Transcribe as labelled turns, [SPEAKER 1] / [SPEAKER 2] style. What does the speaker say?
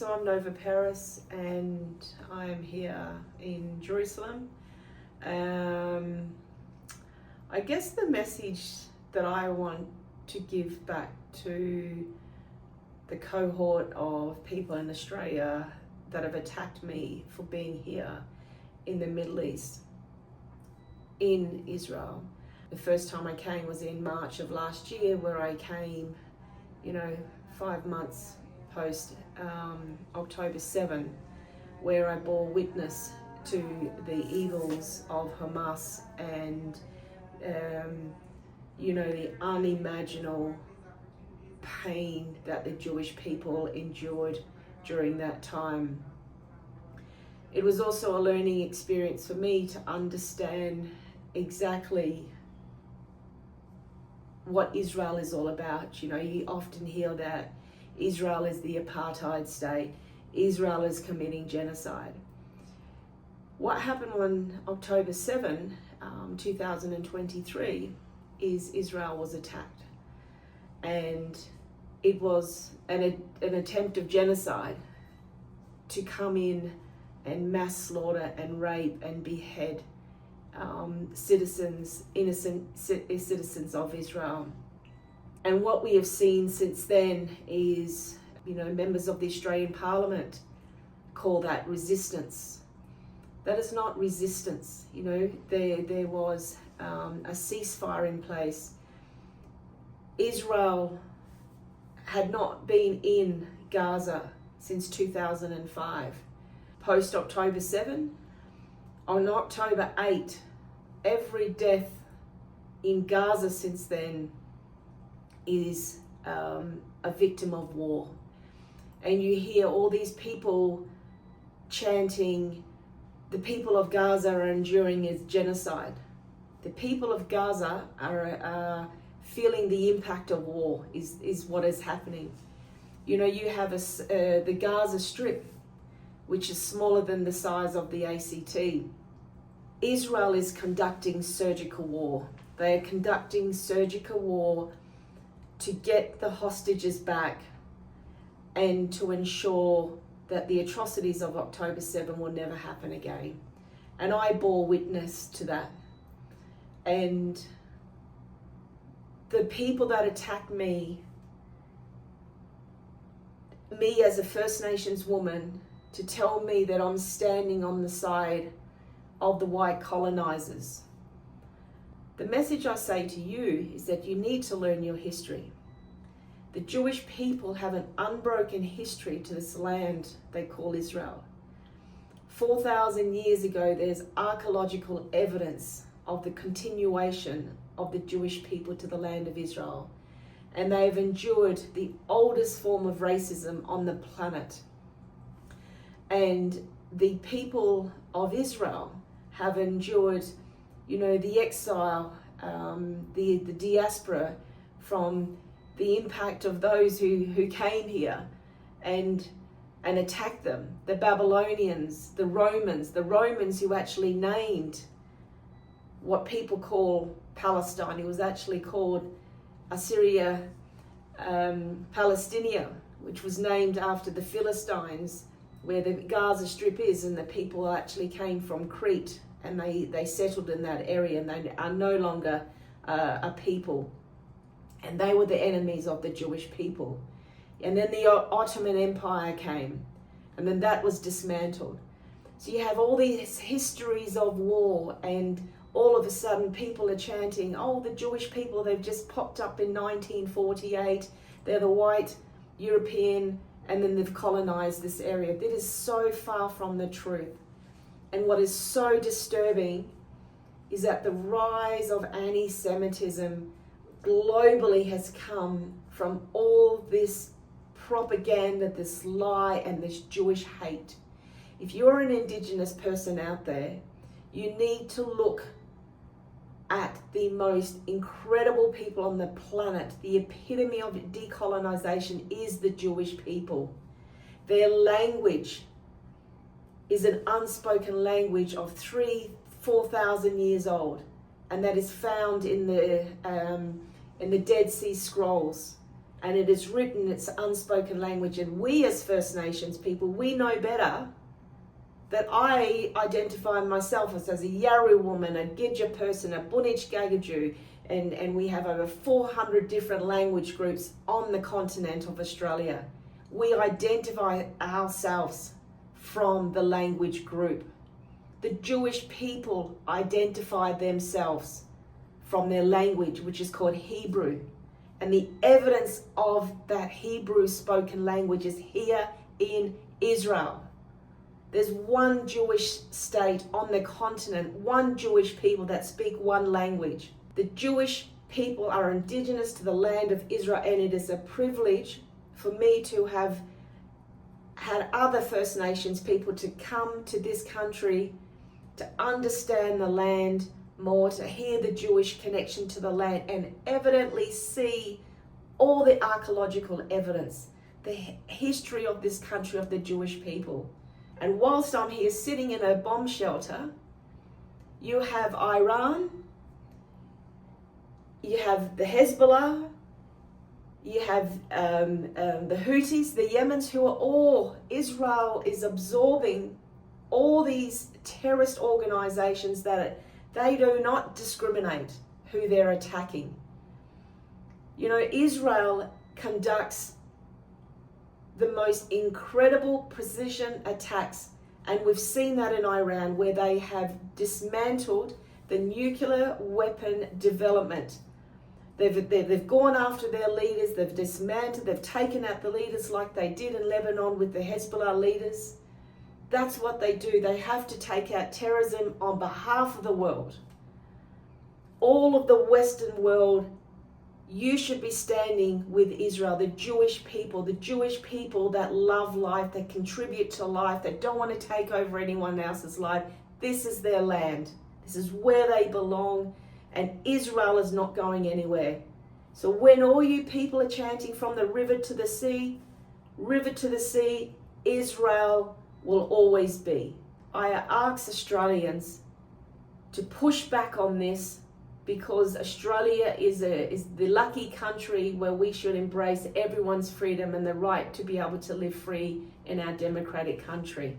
[SPEAKER 1] So I'm Nova Peris and I'm here in Jerusalem. I guess the message that I want to give back to the cohort of people in Australia that have attacked me for being here in the Middle East, in Israel. The first time I came was in March of last year, where I came, 5 months post October 7, where I bore witness to the evils of Hamas and the unimaginable pain that the Jewish people endured during that time. It was also a learning experience for me to understand exactly what Israel is all about. You often hear that Israel is the apartheid state, Israel is committing genocide. What happened on October 7, 2023, is Israel was attacked. And it was an attempt of genocide to come in and mass slaughter and rape and behead innocent citizens of Israel. And what we have seen since then is, members of the Australian Parliament call that resistance. That is not resistance. There was a ceasefire in place. Israel had not been in Gaza since 2005. Post October 7, on October 8, every death in Gaza since then is a victim of war. And you hear all these people chanting, the people of Gaza are enduring a genocide. The people of Gaza are feeling the impact of war, is what is happening. You have the Gaza Strip, which is smaller than the size of the ACT. Israel is conducting surgical war. They are conducting surgical war to get the hostages back and to ensure that the atrocities of October 7 will never happen again. And I bore witness to that. And the people that attacked me as a First Nations woman, to tell me that I'm standing on the side of the white colonizers. The message I say to you is that you need to learn your history. The Jewish people have an unbroken history to this land they call Israel. 4,000 years ago, there's archaeological evidence of the continuation of the Jewish people to the land of Israel. And they've endured the oldest form of racism on the planet. And the people of Israel have endured, the exile, the diaspora from the impact of those who came here and attacked them. The Babylonians, the Romans who actually named what people call Palestine. It was actually called Assyria Palestinia, which was named after the Philistines, where the Gaza Strip is, and the people actually came from Crete and they settled in that area, and they are no longer a people. And they were the enemies of the Jewish people. And then the Ottoman Empire came, and then that was dismantled. So you have all these histories of war, and all of a sudden people are chanting, the Jewish people, they've just popped up in 1948. They're the white European, and then they've colonized this area. That is so far from the truth. And what is so disturbing is that the rise of anti-Semitism globally has come from all this propaganda, this lie, and this Jewish hate. If you're an Indigenous person out there, you need to look at the most incredible people on the planet. The epitome of decolonization is the Jewish people. Their language is an unspoken language of 4,000 years old, and that is found in the Dead Sea Scrolls. and it is written, it's unspoken language, and we as First Nations people, we know better. That I identify myself as a Yarru woman, a Gidja person, a Bunich Gagaju, and we have over 400 different language groups on the continent of Australia. We identify ourselves from the language group. The Jewish people identify themselves from their language, which is called Hebrew. And the evidence of that Hebrew spoken language is here in Israel. There's one Jewish state on the continent, one Jewish people that speak one language. The Jewish people are indigenous to the land of Israel, and it is a privilege for me to have had other First Nations people to come to this country to understand the land more, to hear the Jewish connection to the land, and evidently see all the archaeological evidence, the history of this country, of the Jewish people. And whilst I'm here sitting in a bomb shelter, you have Iran, you have the Hezbollah, you have the Houthis, the Yemens, who are all, Israel is absorbing all these terrorist organizations that they do not discriminate who they're attacking. You know, Israel conducts the most incredible precision attacks, and we've seen that in Iran, where they have dismantled the nuclear weapon development. They've gone after their leaders, they've dismantled, they've taken out the leaders like they did in Lebanon with the Hezbollah leaders. That's what they do. They have to take out terrorism on behalf of the world. All of the Western world, you should be standing with Israel, the Jewish people that love life, that contribute to life, that don't want to take over anyone else's life. This is their land. This is where they belong, and Israel is not going anywhere. So when all you people are chanting from the river to the sea, Israel will always be. I ask Australians to push back on this, because Australia is the lucky country where we should embrace everyone's freedom and the right to be able to live free in our democratic country.